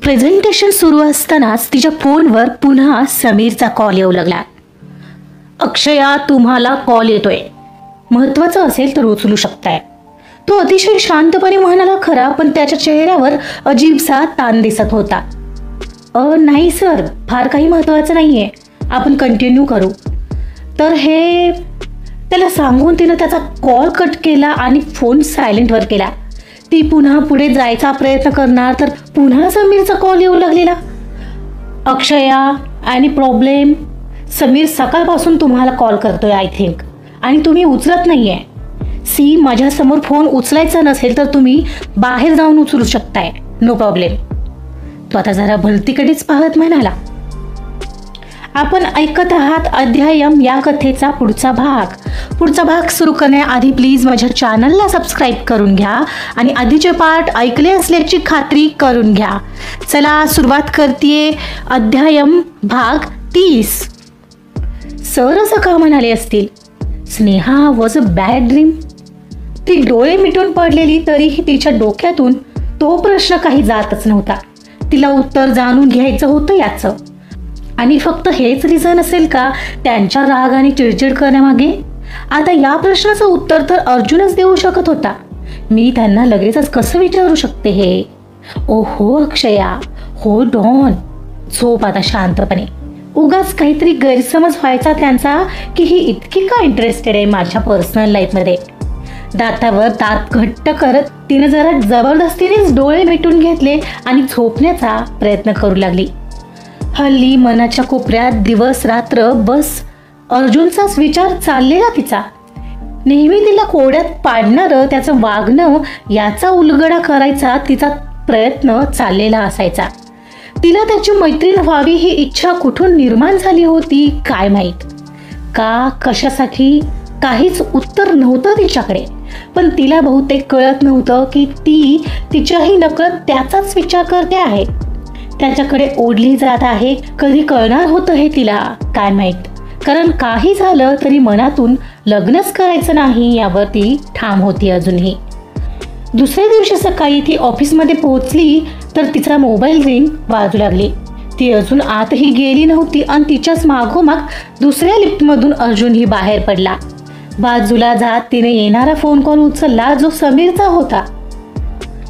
Presentation सुरू असतानाच तिच्या फोनवर पुन्हा समीरचा कॉल येऊ लागला. अक्षया, तुम्हाला कॉल येतोय. महत्वाचं असेल तर उचलू शकताय. तो अतिशय शांतपणे म्हणाला खरा, पण त्याच्या चेहऱ्यावर अजीबसा ताण दिसत होता. नाही सर, फार काही महत्वाचं नाहीये, आपण कंटिन्यू करू. तर हे त्याला सांगून तिनं त्याचा कॉल कट केला आणि फोन सायलेंटवर केला. ती पुन्हा पुढे जायचा प्रयत्न करणार तर पुन्हा समीरचा कॉल येऊ लागलेला. अक्षया, एनी प्रॉब्लेम? समीर सकाळपासून तुम्हाला कॉल करतोय आय थिंक, आणि तुम्ही उचलत नाहीये. सी, माझ्यासमोर फोन उचलायचा नसेल तर तुम्ही बाहेर जाऊन उचलू शकताय, नो प्रॉब्लेम. तो आता जरा भलतीकडेच पाहत म्हणाला. आपण ऐकत आहात अध्यायम या कथेचा पुढचा भाग सुरू करण्याआधी प्लीज माझ्या चॅनलला सबस्क्राईब करून घ्या आणि आधीचे पार्ट ऐकले असल्याची खात्री करून घ्या. चला सुरुवात करतेय. अध्यायम भाग 30. सर असं का म्हणाले असतील? Sneha was a bad dream. ती डोळे मिटून पडलेली तरीही तिच्या डोक्यातून तो प्रश्न काही जातच नव्हता. तिला उत्तर जाणून घ्यायचं होतं याचं. आणि फक्त हेच रिझन असेल का त्यांच्या राग आणि चिडचिड करण्यामागे? आता या प्रश्नाचं उत्तर तर अर्जुनच देऊ शकत होता. मी त्यांना लगेचच कसं विचारू शकते हे? ओहो अक्षया, होल्ड ऑन. झोप आता शांतपणे. उगाच काहीतरी गैरसमज व्हायचा त्यांचा की ही इतकी का इंटरेस्टेड आहे माझ्या पर्सनल लाईफमध्ये. दातावर दात घट्ट करत तिने जरा जबरदस्तीनेच डोळे मिटून घेतले आणि झोपण्याचा प्रयत्न करू लागली. हल्ली मनाच्या कोपऱ्यात दिवस रात्र बस अर्जुनचाच विचार चाललेला तिचा. नेहमी तिला कोड्यात पाडणारं त्याचं वागणं याचा उलगडा करायचा तिचा प्रयत्न चाललेला असायचा. तिला त्याची मैत्रीण व्हावी ही इच्छा कुठून निर्माण झाली होती काय माहीत. का, कशासाठी, काहीच उत्तर नव्हतं तिच्याकडे. पण तिला बहुतेक कळत नव्हतं की ती तिच्याही नकळत त्याचाच विचार करते आहे, त्याच्याकडे ओढली जात आहे. कधी कळणार होतं हे तिला काय माहीत. कारण काही झालं तरी मनातून लग्नच करायचं नाही यावर ती ठाम होती अजूनही. दुसऱ्या दिवशी सकाळी ती ऑफिसमध्ये पोहोचली तर तिचा मोबाईल रिंग वाजू लागली. ती अजून आतही गेली नव्हती आणि तिच्याच मागोमाग दुसऱ्या लिफ्टमधून अर्जुनही बाहेर पडला. बाजूला जात तिने येणारा फोन कॉल उचलला जो समीरचा होता.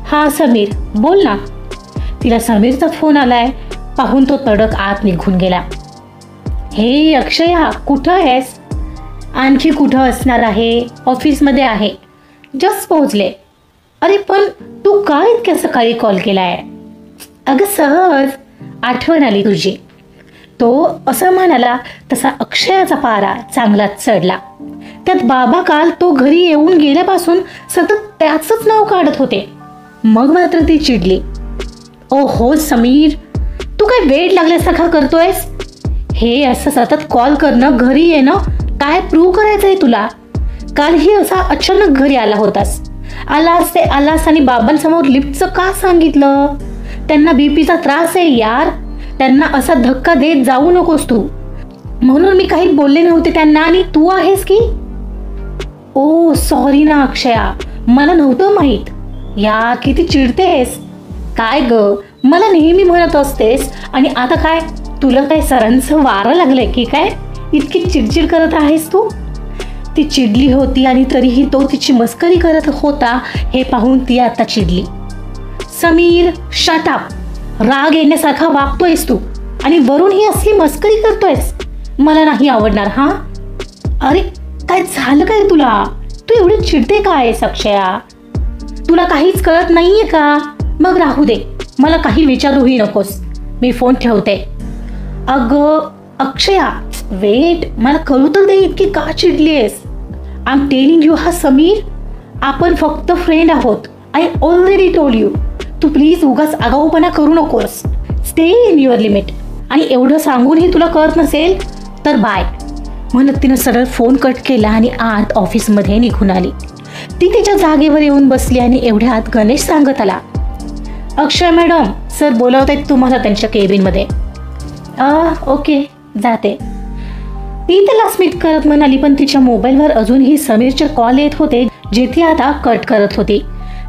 हा समीर, बोल ना. तिला समीरचा फोन आलाय पाहून तो तडक आत निघून गेला. हे अक्षया, कुठं आहेस? आणखी कुठं असणार आहे, ऑफिसमध्ये आहे, जस्ट पोहोचले. अरे पण तू काय इतक्या सकाळी कॉल केलाय? अगं सहज आठवण आली तुझी. तो असं म्हणाला तसा अक्षयाचा पारा चांगलाच चढला. त्यात बाबा काल तो घरी येऊन गेल्यापासून सतत त्याचंच नाव काढत होते. मग मात्र ती चिडली. ओहो समीर, तू काय वेड लागल्यासारखा करतोयस? हे असं सतत कॉल करणं, घरी येणं, काय प्रूव्ह करायचंय तुला? कालही असा अचानक घरी आला होतास. आलास आणि बाबांसमोर लिफ्टचं का सांगितलं? त्यांना बीपीचा त्रास आहे यार, त्यांना असा धक्का देत जाऊ नकोस तू. म्हणून मी काही बोलले नव्हते त्यांना. आणि तू आहेस की? ओ सॉरी ना अक्षया, मला नव्हतं माहीत. यार किती चिडतेस. काय ग, मला नेहमी म्हणत असतेस आणि आता काय, तुला काय सरांचं वारं लागलंय की काय? इतकी चिडचिड करत आहेस तू. ती चिडली होती आणि तरीही तो तिची मस्करी करत होता हे पाहून ती आता चिडली. Sameer shut up. राग येण्यासारखा वागतोयस तू आणि वरून ही असली मस्करी करतोयस. मला नाही आवडणार. हा, अरे काय झालं काय तुला? तू एवढी चिडते काय अक्षया? तुला काहीच कळत नाहीये का? मग राहू दे, मला काही विचारूही नकोस. मी फोन ठेवते. अगं अक्षया वेट, मला कळू तर दे, इतकी का चिडलीयस? आय एम टेलिंग यू हा समीर, आपण फक्त फ्रेंड आहोत. I already told you. तू प्लीज उगाच आगाऊपणा करू नकोस. Stay in your limit. आणि एवढं सांगूनही तुला कळत नसेल तर बाय. म्हणत तिनं सरळ फोन कट केला आणि आत ऑफिसमध्ये निघून आली. ती तिच्या जागेवर येऊन बसली आणि एवढ्यात गणेश सांगत आला. अक्षय मॅडम, सर बोलवत आहेत तुम्हाला त्यांच्या केबिनमध्ये. ओके, जाते. ती त्याला स्मित करत म्हणाली, पण तिच्या मोबाईलवर अजूनही समीरचे कॉल येत होते जे ती आता कट करत होती.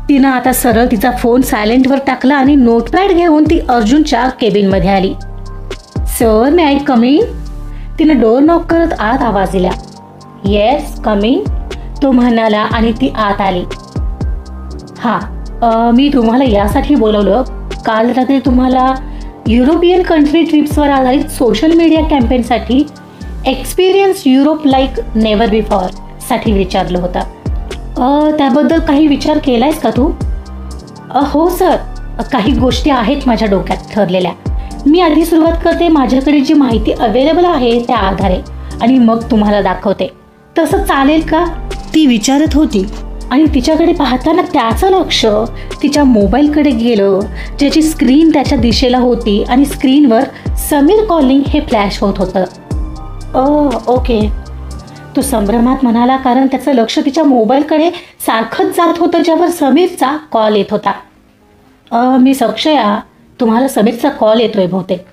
तिनं आता सरळ तिचा फोन सायलेंटवर टाकला आणि नोटपॅड घेऊन ती अर्जुनच्या केबिनमध्ये आली. Sir, may I come in? तिनं डोअर नॉक करत आत आवाज दिला. येस, कम इन, तो म्हणाला आणि ती आत आली. मी तुम्हाला यासाठी बोलवलं, काल रात्री तुम्हाला युरोपियन कंट्री ट्रिप्सवर आधारित सोशल मीडिया कॅम्पेनसाठी experience Europe like never before साठी विचारलं होतं. त्याबद्दल काही विचार केलायस का तू? हो सर, काही गोष्टी आहेत माझ्या डोक्यात ठरलेल्या. मी आधी सुरुवात करते माझ्याकडे जी माहिती अवेलेबल आहे त्या आधारे आणि मग तुम्हाला दाखवते. तसं चालेल का? ती विचारत होती आणि तिच्याकडे पाहताना त्याचं लक्ष तिच्या मोबाईलकडे गेलं, ज्याची स्क्रीन त्याच्या दिशेला होती आणि स्क्रीनवर समीर कॉलिंग हे फ्लॅश होत होतं. ओके, तो संभ्रमात म्हणाला, कारण त्याचं लक्ष तिच्या मोबाईलकडे सारखंच जात होतं ज्यावर समीरचा कॉल येत होता. मिस अक्षया, तुम्हाला समीरचा कॉल येतोय बहुतेक,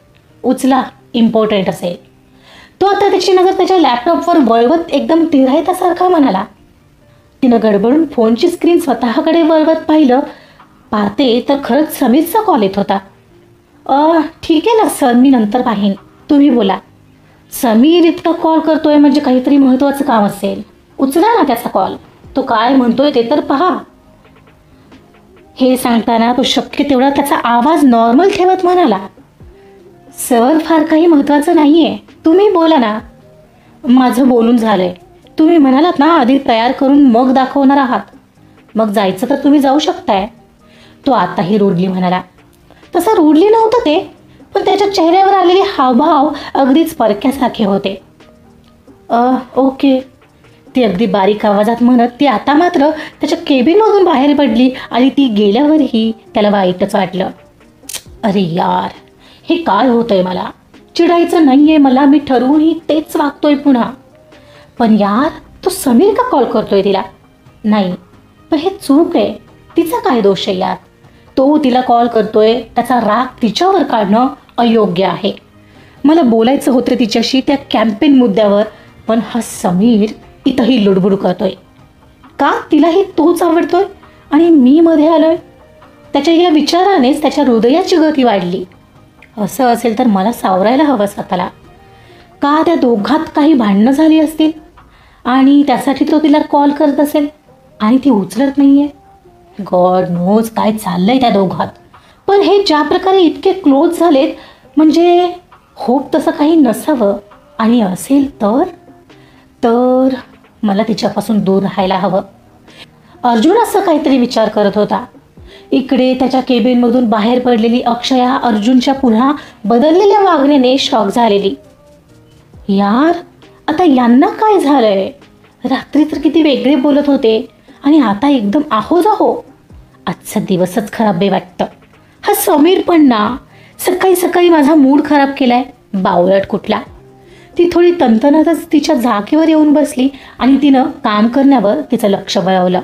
उचला, इम्पॉर्टंट असेल. तो आता त्याची नजर त्याच्या लॅपटॉपवर वळवत एकदम तिरायतासारखा म्हणाला. तिनं गडबडून फोनची स्क्रीन स्वतःकडे वळवत पाहते तर खरंच समीरचा कॉल येत होता. ठीक आहे ना सर, मी नंतर पाहीन, तुम्ही बोला. समीर इतका कॉल करतोय म्हणजे काहीतरी महत्त्वाचं काम असेल, उचला ना त्याचा कॉल, तो काय म्हणतोय ते तर पहा. हे सांगताना तो शक्य तेवढा त्याचा आवाज नॉर्मल ठेवत म्हणाला. सर, फार काही महत्त्वाचं नाही आहे, तुम्ही बोला ना. माझं बोलून झालंय. तुम्ही म्हणालात ना आधी तयार करून मग दाखवणार आहात, मग जायचं तर तुम्ही जाऊ शकताय. तो आताही रुडली म्हणाला. तसं रुडली नव्हतं ते, पण त्याच्या चेहऱ्यावर आलेले हावभाव अगदीच परक्यासारखे होते. ओके, ती अगदी बारीक आवाजात म्हणत ती आता मात्र त्याच्या केबिनमधून बाहेर पडली आणि ती गेल्यावरही त्याला वाईटच वाटलं. अरे यार, हे काय होतंय? मला चिडायचं नाहीये, मला मी ठरवूनही तेच वागतोय पुन्हा. पण यार, तो समीर का कॉल करतोय तिला? नाही, पण हे चूक आहे. तिचा काय दोष आहे यार? तो तिला कॉल करतोय, त्याचा राग तिच्यावर काढणं अयोग्य आहे. मला बोलायचं होतं तिच्याशी त्या कॅम्पेन मुद्द्यावर, पण हा समीर इथंही लुडबुड करतोय. का तिलाही तोच आवडतोय आणि मी मध्ये आलोय? त्याच्या या विचारानेच त्याच्या हृदयाची गती वाढली. असं असेल तर मला सावरायला हवं स्वतःला. का त्या दोघात काही भांडणं झाली असतील आणि त्यासाठी तो तिला कॉल करत असेल आणि ती उचलत नाहीये? गॉड नोज काय चाललंय त्या दोघात. पण हे ज्या प्रकारे इतके क्लोज झालेत, म्हणजे होप तसं काही नसावं. आणि असेल तर मला तिच्यापासून दूर राहायला हवं. अर्जुन असं काहीतरी विचार करत होता. इकडे त्याच्या केबिनमधून बाहेर पडलेली अक्षया अर्जुनच्या पुन्हा बदललेल्या वागण्याने शॉक झालेली. यार, आता यांना काय झालंय? रात्री तर किती वेगळे बोलत होते आणि आता एकदम आहो. आजचा दिवसच खराब बे वाटतं. हा समीर पण ना, सकाळी सकाळी माझा मूड खराब केलाय, बावळट कुठला. ती थोडी तंतनातच तिच्या जागेवर येऊन बसली आणि तिनं काम करण्यावर तिचं लक्ष वळवलं.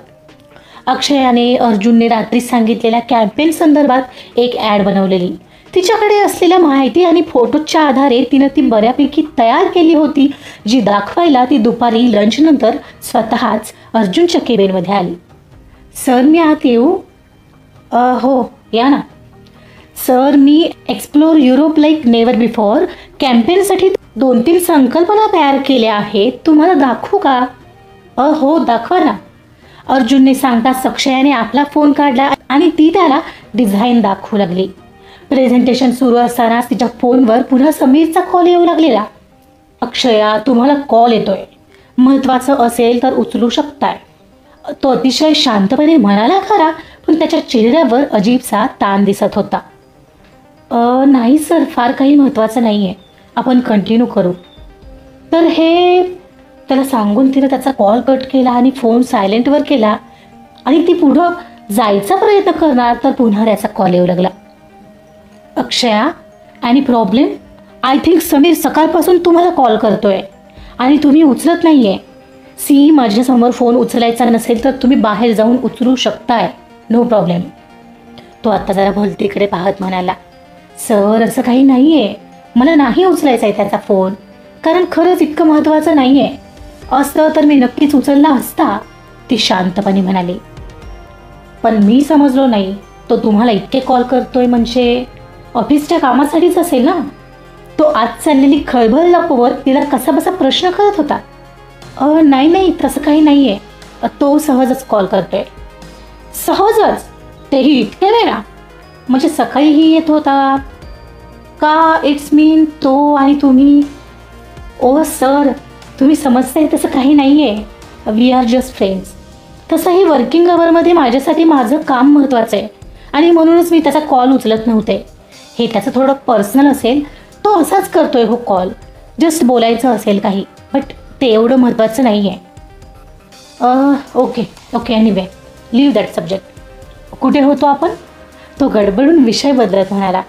अक्षयाने अर्जुनने रात्री सांगितलेल्या कॅम्पेन संदर्भात एक ॲड बनवलेली. तिच्याकडे असलेल्या माहिती आणि फोटोच्या आधारे तिनं ती बऱ्यापैकी तयार केली होती, जी दाखवायला ती दुपारी लंचनंतर स्वतःच अर्जुनच्या केबिनमध्ये आली. सर, मी आत येऊ? हो, या ना. सर, मी explore Europe like never before कॅम्पेनसाठी 2-3 संकल्पना तयार केल्या आहेत, तुम्हाला दाखवू का? हो, दाखवा ना. अर्जुनने सांगताच अक्षयाने आपला फोन काढला आणि ती त्याला डिझाईन दाखवू लागली. प्रेझेंटेशन सुरू असतानाच तिच्या फोनवर पुन्हा समीरचा कॉल येऊ लागलेला. अक्षया, तुम्हाला कॉल येतोय, महत्त्वाचं असेल तर उचलू शकताय. तो अतिशय शांतपणे म्हणाला खरा, पण त्याच्या चेहऱ्यावर अजीबसा ताण दिसत होता. नाही सर, फार काही महत्त्वाचं नाही आहे, आपण कंटिन्यू करू. तर हे त्याला सांगून तिनं त्याचा कॉल कट केला आणि फोन सायलेंटवर केला आणि ती पुढं जायचा प्रयत्न करणार तर पुन्हा त्याचा कॉल येऊ लागला. Akshaya, any problem? I think Sameer सकाळपासून तुम्हाला कॉल करतोय आणि तुम्ही उचलत नाही आहे. माझ्यासमोर फोन उचलायचा नसेल तर तुम्ही बाहेर जाऊन उचलू शकताय, नो प्रॉब्लेम. तो आत्ता जरा भलतीकडे पाहत म्हणाला. सर, असं काही नाही आहे, मला नाही उचलायचा आहे त्याचा फोन, कारण खरंच इतकं महत्त्वाचं नाही आहे. असतं तर मी नक्कीच उचलला असता, ती शांतपणे म्हणाली. पण मी समजलो नाही, तो तुम्हाला इतके कॉल करतोय म्हणजे ऑफिसच्या कामासाठीच असेल ना. तो आज चाललेली खळबळ लपवत तिला कसाबसा प्रश्न करत होता. नाही नाही, तसं काही नाही आहे. तो सहजच कॉल करतोय. सहजच? तेही इतके वेळा? म्हणजे सकाळीही येत होता का? इट्स मीन तो आणि तुम्ही. ओ सर, तुम्ही समजताय तसं काही नाही आहे. We are just friends. तसंही वर्किंग अवरमध्ये माझ्यासाठी माझं काम महत्त्वाचं आहे आणि म्हणूनच मी त्याचा कॉल उचलत नव्हते. हे त्याचं थोडं पर्सनल असेल, तो असाच करतोय हो कॉल. जस्ट बोलायचं असेल काही, बट ते एवढं महत्त्वाचं नाही आहे. Okay okay, anyway, leave that subject. कुठे होतो आपण? तो गडबडून विषय बदलत म्हणाला.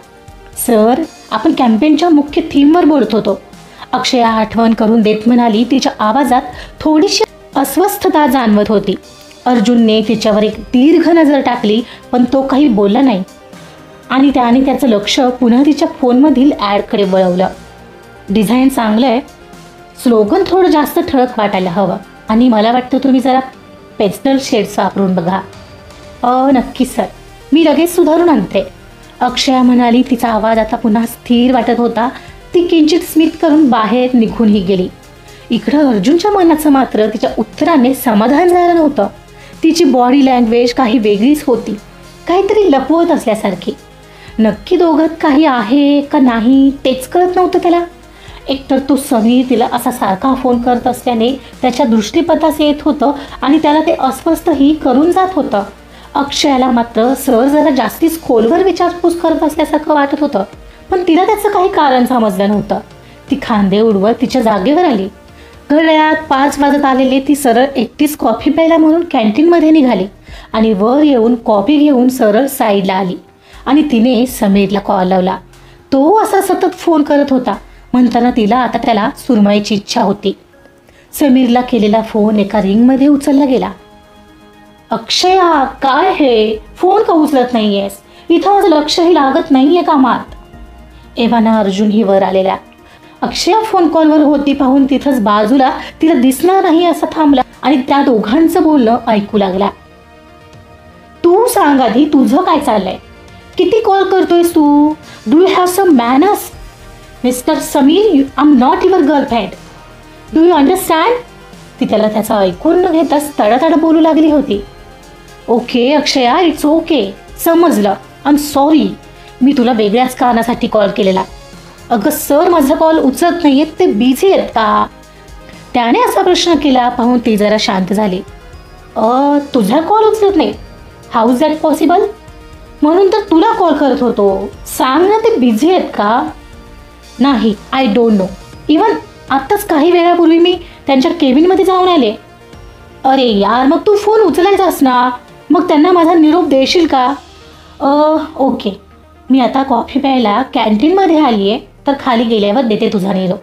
सर, आपण कॅम्पेनच्या मुख्य थीमवर बोलत होतो. अक्षया आठवण करून देत म्हणाली. तिच्या आवाजात थोडीशी अस्वस्थता जाणवत होती. अर्जुनने तिच्यावर एक दीर्घ नजर टाकली, पण तो काही बोलला नाही आणि त्याने त्याचं लक्ष पुन्हा तिच्या फोनमधील ॲडकडे वळवलं. डिझाईन चांगलं आहे, स्लोगन थोडं जास्त ठळक वाटायला हवं आणि मला वाटतं तुम्ही जरा पेस्टल शेड्स वापरून बघा. नक्की सर, मी लगेच सुधारून आणते, अक्षया म्हणाली. तिचा आवाज आता पुन्हा स्थिर वाटत होता. ती किंचित स्मित करून बाहेर निघूनही गेली. इकडं अर्जुनच्या मनाचं मात्र तिच्या उत्तराने समाधान झालं नव्हतं. तिची बॉडी लँग्वेज काही वेगळीच होती, काहीतरी लपवत असल्यासारखी. नक्की दोघात काही आहे का नाही तेच कळत नव्हतं त्याला. एकतर तो समीर तिला असा सारखा फोन करत असल्याने त्याच्या दृष्टीपथास येत होतं आणि त्याला ते अस्वस्थही करून जात होतं. अक्षयाला मात्र सर जरा जास्तीच खोलवर विचारपूस करत असल्यासारखं वाटत होतं, पण तिला त्याचं काही कारण समजलं नव्हतं. ती खांदे उडवत तिच्या जागेवर आली. घड्याळात 5 वाजत आलेले ती सरळ एकटीच कॉफी प्यायला म्हणून कॅन्टीनमध्ये निघाली आणि वर येऊन कॉफी घेऊन सरळ साईडला आली आणि तिने समीरला कॉल लावला. तो असा सतत फोन करत होता म्हणताना तिला आता त्याला सुरमायची इच्छा होती. समीरला केलेला फोन एका रिंगमध्ये उचलला गेला. अक्षया, काय हे, फोन का उचलत नाहीयेस? इथं माझं लक्षही लागत नाहीये कामात. एव्हाना अर्जुनही वर आलेला. अक्षया फोन कॉलवर होती पाहून तिथंच बाजूला तिला दिसणार नाही असं थांबला आणि त्या दोघांचं बोलणं ऐकू लागला. तू सांग आधी, तुझं काय चाललंय? किती कॉल करतोयस तू? Do you have some manners? Mister Sameer, I am not your girlfriend. Do you understand? ती त्याला त्याचं ऐकून न घेताच तडातड बोलू लागली होती. ओके अक्षया, इट्स ओके, समजलं. आय एम सॉरी, मी तुला वेगळ्याच कारणासाठी कॉल केलेला. अगं सर, माझा कॉल उचलत नाहीये, ते बिझी आहेत का? त्याने असा प्रश्न केला पाहून ती जरा शांत झाली. तुझा कॉल उचलत नाही? How is that possible? म्हणून तर तुला कॉल करत होतो. सांग ना, ते बिझी आहेत का? नाही, आय डोंट नो. इवन आत्ताच काही वेळापूर्वी मी त्यांच्या केबिनमध्ये जाऊन आले. अरे यार, मग तू फोन उचलायचास ना, मग त्यांना माझा निरोप देशील का? ओके, मी आता कॉफी प्यायला कॅन्टीनमध्ये आली आहे, तर खाली गेल्यावर देते तुझा निरोप.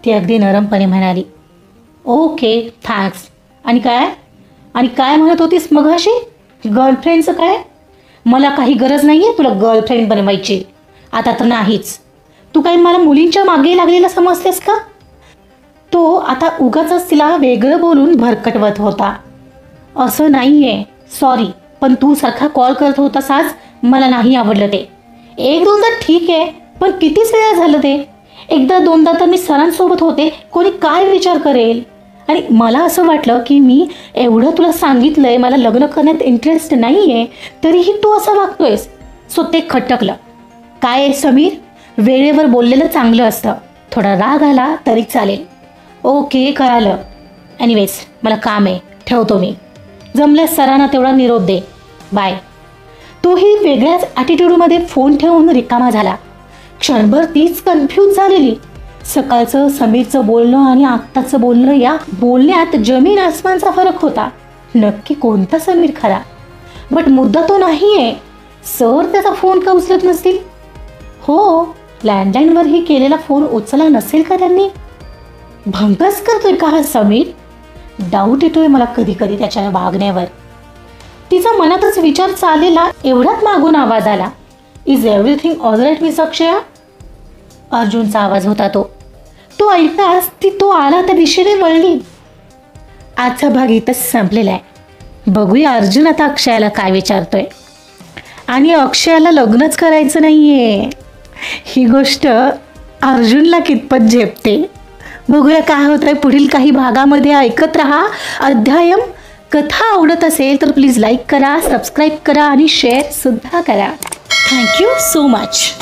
ती अगदी नरमपणे म्हणाली. Okay, thanks. आणि काय म्हणत होतीस मगाशी? गर्लफ्रेंडचं काय? मला काही गरज नाही आहे तुला गर्लफ्रेंड बनवायची. आता तर नाहीच. तू काही मला मुलींच्या मागे लागलेला समजतेस का? तो आता उगाचच तिला वेगळं बोलून भरकटवत होता. असं नाही आहे, सॉरी, पण तू सारखा कॉल करत होतास आज, मला नाही आवडलं ते. 1-2दा ठीक आहे, पण कितीच वेळा झालं ते? 1-2दा तर मी सरांसोबत होते, कोणी काय विचार करेल? आणि मला असं वाटलं की मी एवढं तुला सांगितलंय मला लग्न करण्यात इंटरेस्ट नाही आहे, तरीही तू असं वागतोयस. सो ते खटकलं. काय समीर, वेळेवर बोललेलं चांगलं असतं. थोडा राग आला तरी चालेल. ओके, कळालं. एनिवेज, मला काम आहे, ठेवतो मी. जमल्यास सरांना तेवढा निरोप दे. बाय. तोही वेगळ्याच ॲटिट्यूडमध्ये फोन ठेवून रिकामा झाला. क्षणभर तीच कन्फ्यूज झालेली. सकाळचं समीरचं बोलणं आणि आत्ताचं बोलणं, या बोलण्यात जमीन आसमानचा फरक होता. नक्की कोणता समीर खरा? बट मुद्दा तो नाही आहे. सर त्याचा फोन का उचलत नसतील? हो, लँडलाईनवरही केलेला फोन उचलला नसेल का त्यांनी? भंगच करतोय का हा समीर? डाऊट येतोय मला कधी कधी त्याच्या वागण्यावर. तिचा मनातच विचार चाललेला एवढ्यात मागून आवाज आला. Is everything all right miss Akshaya? अर्जुनचा आवाज होता तो. तो ऐकताच ती तो आला त्या दिशेने वळली. आजचा भाग इथंच संपलेला आहे. बघूया अर्जुन आता अक्षयाला काय विचारतोय. आणि अक्षयाला लग्नच करायचं नाहीये ही गोष्ट अर्जुनला कितपत झेपते बघूया काय होतंय पुढील काही भागामध्ये. ऐकत रहा अध्यायम. कथा आवडत असेल तर प्लीज लाईक करा, सबस्क्राईब करा आणि शेअर सुद्धा करा. Thank you so much.